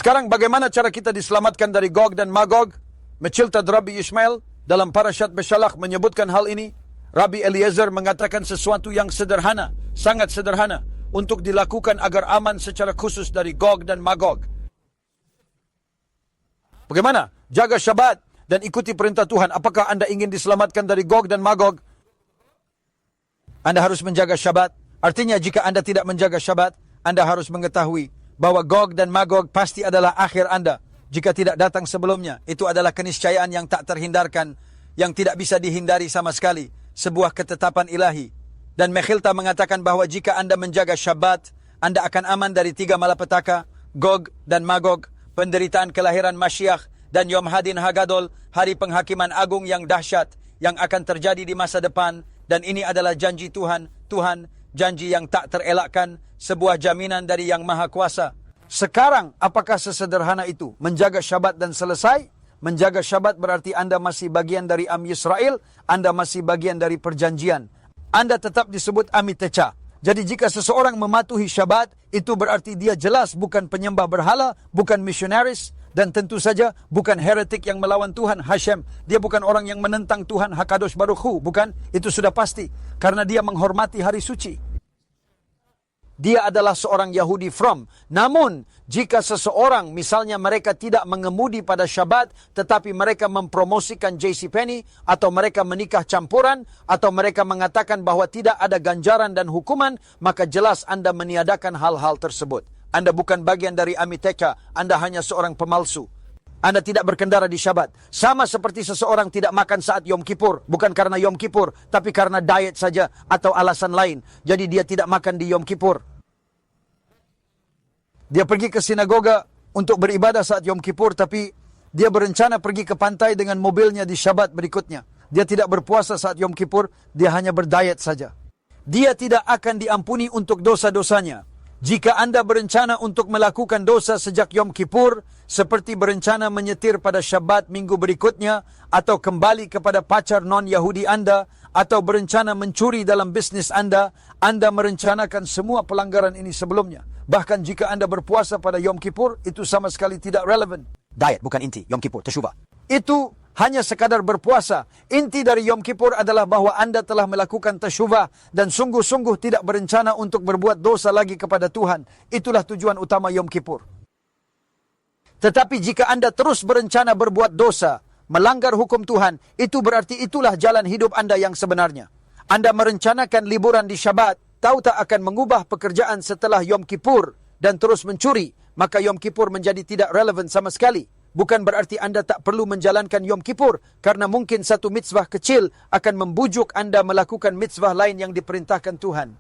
Sekarang bagaimana cara kita diselamatkan dari Gog dan Magog? Menciltad Rabbi Ismail dalam Parashat Beshalach menyebutkan hal ini. Rabbi Eliezer mengatakan sesuatu yang sederhana, sangat sederhana, untuk dilakukan agar aman secara khusus dari Gog dan Magog. Bagaimana? Jaga Syabat dan ikuti perintah Tuhan. Apakah Anda ingin diselamatkan dari Gog dan Magog? Anda harus menjaga Syabat. Artinya jika Anda tidak menjaga Syabat, Anda harus mengetahui bahwa Gog dan Magog pasti adalah akhir Anda. Jika tidak datang sebelumnya, itu adalah keniscayaan yang tak terhindarkan, yang tidak bisa dihindari sama sekali. Sebuah ketetapan ilahi. Dan Mekhilta mengatakan bahwa jika Anda menjaga Syabat, Anda akan aman dari 3 malapetaka, Gog dan Magog, penderitaan kelahiran Masyiach, dan Yom Hadin Hagadol, hari penghakiman agung yang dahsyat, yang akan terjadi di masa depan. Dan ini adalah janji Tuhan, janji yang tak terelakkan, sebuah jaminan dari Yang Maha Kuasa. Sekarang, apakah sesederhana itu? Menjaga Syabat dan selesai? Menjaga Syabat berarti Anda masih bagian dari Am Yisrael, Anda masih bagian dari perjanjian. Anda tetap disebut Amitecha. Jadi jika seseorang mematuhi Syabat, itu berarti dia jelas bukan penyembah berhala, bukan missionaris, dan tentu saja bukan heretik yang melawan Tuhan Hashem. Dia bukan orang yang menentang Tuhan Hakadosh Baruch Hu, bukan? Itu sudah pasti. Karena dia menghormati hari suci. Dia adalah seorang Yahudi from. Namun, jika seseorang, misalnya mereka tidak mengemudi pada Syabat, tetapi mereka mempromosikan JCPenney, atau mereka menikah campuran, atau mereka mengatakan bahwa tidak ada ganjaran dan hukuman, maka jelas Anda meniadakan hal-hal tersebut. Anda bukan bagian dari Amiteka, Anda hanya seorang pemalsu. Anda tidak berkendara di Syabat. Sama seperti seseorang tidak makan saat Yom Kippur. Bukan karena Yom Kippur, tapi karena diet saja atau alasan lain. Jadi dia tidak makan di Yom Kippur. Dia pergi ke sinagoga untuk beribadah saat Yom Kippur, tapi dia berencana pergi ke pantai dengan mobilnya di Syabat berikutnya. Dia tidak berpuasa saat Yom Kippur, dia hanya berdiet saja. Dia tidak akan diampuni untuk dosa-dosanya. Jika Anda berencana untuk melakukan dosa sejak Yom Kippur, seperti berencana menyetir pada Syabat minggu berikutnya, atau kembali kepada pacar non-Yahudi Anda, atau berencana mencuri dalam bisnis Anda merencanakan semua pelanggaran ini sebelumnya. Bahkan jika Anda berpuasa pada Yom Kippur, itu sama sekali tidak relevan. Diet bukan inti Yom Kippur, tersubah. Itu hanya sekadar berpuasa. Inti dari Yom Kippur adalah bahwa Anda telah melakukan tasyubah dan sungguh-sungguh tidak berencana untuk berbuat dosa lagi kepada Tuhan. Itulah tujuan utama Yom Kippur. Tetapi jika Anda terus berencana berbuat dosa, melanggar hukum Tuhan, itu berarti itulah jalan hidup Anda yang sebenarnya. Anda merencanakan liburan di Syabat, tahu tak akan mengubah pekerjaan setelah Yom Kippur dan terus mencuri, maka Yom Kippur menjadi tidak relevan sama sekali. Bukan berarti Anda tak perlu menjalankan Yom Kippur, karena mungkin satu mitzvah kecil akan membujuk Anda melakukan mitzvah lain yang diperintahkan Tuhan.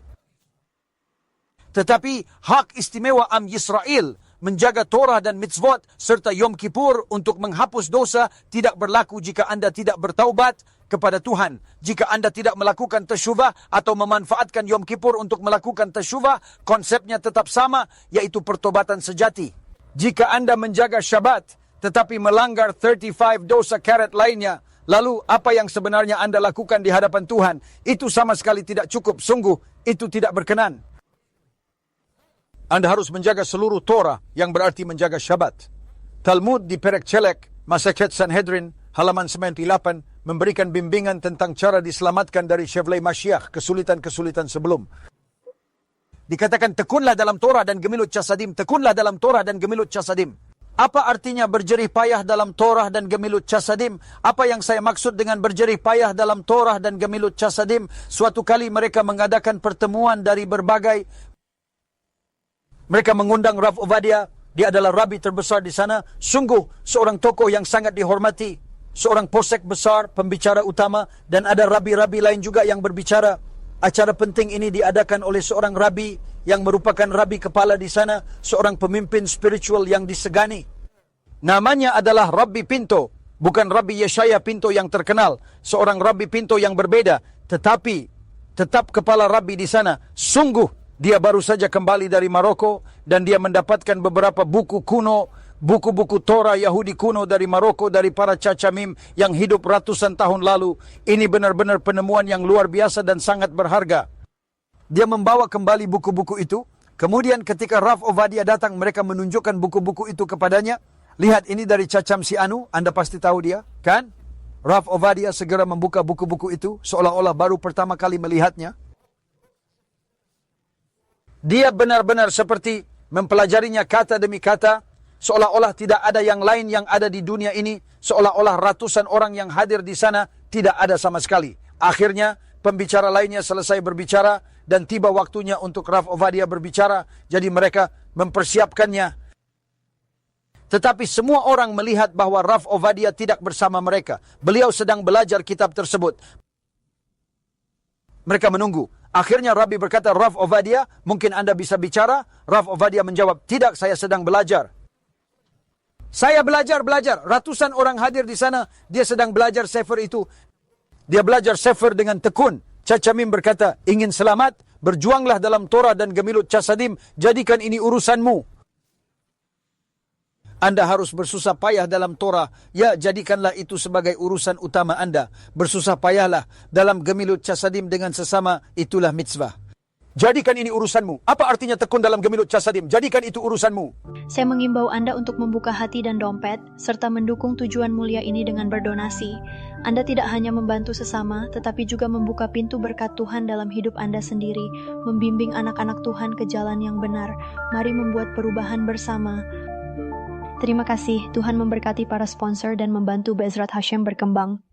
Tetapi hak istimewa Am Yisrael, menjaga Torah dan mitzvot, serta Yom Kippur untuk menghapus dosa, tidak berlaku jika Anda tidak bertaubat kepada Tuhan. Jika Anda tidak melakukan tasyubah atau memanfaatkan Yom Kippur untuk melakukan tasyubah, konsepnya tetap sama, yaitu pertobatan sejati. Jika Anda menjaga Syabat, tetapi melanggar 35 dosa karet lainnya, lalu apa yang sebenarnya Anda lakukan di hadapan Tuhan, itu sama sekali tidak cukup. Sungguh, itu tidak berkenan. Anda harus menjaga seluruh Torah, yang berarti menjaga Syabat. Talmud di Perek Celek, Masechet Sanhedrin, halaman 98, memberikan bimbingan tentang cara diselamatkan dari Shevlei Mashiach, kesulitan-kesulitan sebelum. Dikatakan, tekunlah dalam Torah dan gemilut casadim. Tekunlah dalam Torah dan gemilut casadim. Apa artinya berjerih payah dalam Torah dan gemilut casadim? Apa yang saya maksud dengan berjerih payah dalam Torah dan gemilut casadim? Suatu kali mereka mengadakan pertemuan dari berbagai. Mereka mengundang Rav Ovadia. Dia adalah rabi terbesar di sana. Sungguh seorang tokoh yang sangat dihormati. Seorang posek besar, pembicara utama. Dan ada rabi-rabi lain juga yang berbicara. Acara penting ini diadakan oleh seorang rabi yang merupakan rabi kepala di sana, seorang pemimpin spiritual yang disegani. Namanya adalah Rabbi Pinto, bukan Rabbi Yeshaya Pinto yang terkenal, seorang Rabbi Pinto yang berbeda, tetapi tetap kepala rabi di sana. Sungguh dia baru saja kembali dari Maroko dan dia mendapatkan beberapa buku kuno, buku-buku Torah Yahudi kuno dari Maroko, dari para cacamim yang hidup ratusan tahun lalu. Ini benar-benar penemuan yang luar biasa dan sangat berharga. Dia membawa kembali buku-buku itu. Kemudian ketika Raf Ovadia datang, mereka menunjukkan buku-buku itu kepadanya. Lihat, ini dari Cacam si Anu, Anda pasti tahu dia, kan? Raf Ovadia segera membuka buku-buku itu, seolah-olah baru pertama kali melihatnya. Dia benar-benar seperti mempelajarinya kata demi kata, seolah-olah tidak ada yang lain yang ada di dunia ini, seolah-olah ratusan orang yang hadir di sana tidak ada sama sekali. Akhirnya, pembicara lainnya selesai berbicara, dan tiba waktunya untuk Raf Ovadia berbicara, jadi mereka mempersiapkannya. Tetapi semua orang melihat bahwa Raf Ovadia tidak bersama mereka. Beliau sedang belajar kitab tersebut. Mereka menunggu. Akhirnya Rabbi berkata, Raf Ovadia, mungkin Anda bisa bicara? Raf Ovadia menjawab, tidak, saya sedang belajar. Saya belajar. Ratusan orang hadir di sana. Dia sedang belajar sefer itu. Dia belajar sefer dengan tekun. Cacamim berkata, ingin selamat? Berjuanglah dalam Torah dan Gemilut Casadim. Jadikan ini urusanmu. Anda harus bersusah payah dalam Torah. Ya, jadikanlah itu sebagai urusan utama Anda. Bersusah payahlah dalam Gemilut Casadim dengan sesama, itulah mitzvah. Jadikan ini urusanmu. Apa artinya tekun dalam Gemilut Casadim? Jadikan itu urusanmu. Saya mengimbau Anda untuk membuka hati dan dompet, serta mendukung tujuan mulia ini dengan berdonasi. Anda tidak hanya membantu sesama, tetapi juga membuka pintu berkat Tuhan dalam hidup Anda sendiri, membimbing anak-anak Tuhan ke jalan yang benar. Mari membuat perubahan bersama. Terima kasih, Tuhan memberkati para sponsor dan membantu Be'ezrat Hashem berkembang.